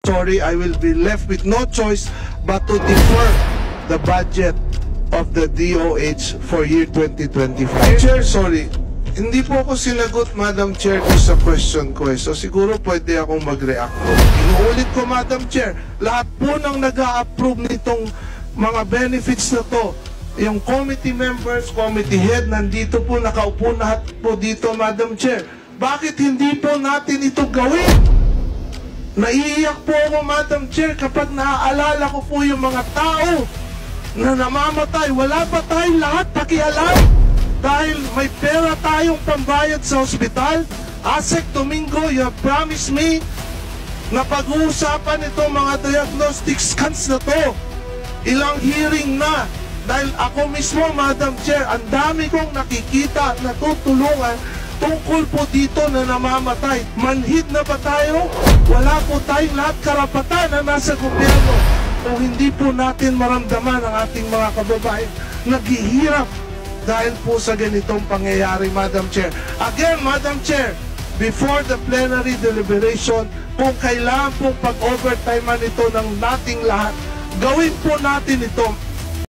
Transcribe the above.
sorry, I will be left with no choice but to defer the budget of the DOH for year 2025. Chair, sorry, hindi po ako sinagot, Madam Chair, sa question ko. So siguro pwede akong mag-react po. Inuulit ko, Madam Chair, lahat po ng nag-a-approve nitong mga benefits na to, yung committee members, committee head, nandito po, nakaupo lahat po dito, Madam Chair. Bakit hindi po natin ito gawin? Naiiyak po ako, Madam Chair, kapag naaalala ko po yung mga tao na namamatay. Wala pa tayong lahat pakialam dahil may pera tayong pambayad sa ospital. Asek Domingo, you have promised me na pag-uusapan itong mga diagnostic scans na to. Ilang hearing na. Dahil ako mismo, Madam Chair, ang dami kong nakikita na tutulungan tungkol po dito na namamatay. Manhid na ba tayo? Wala po tayong lahat karapatan na nasa gobyerno. O hindi po natin maramdaman ang ating mga kababayan naghihirap dahil po sa ganitong pangyayari, Madam Chair. Again, Madam Chair, before the plenary deliberation, kung kailangan pong pag-overtime ito ng nating lahat, gawin po natin ito.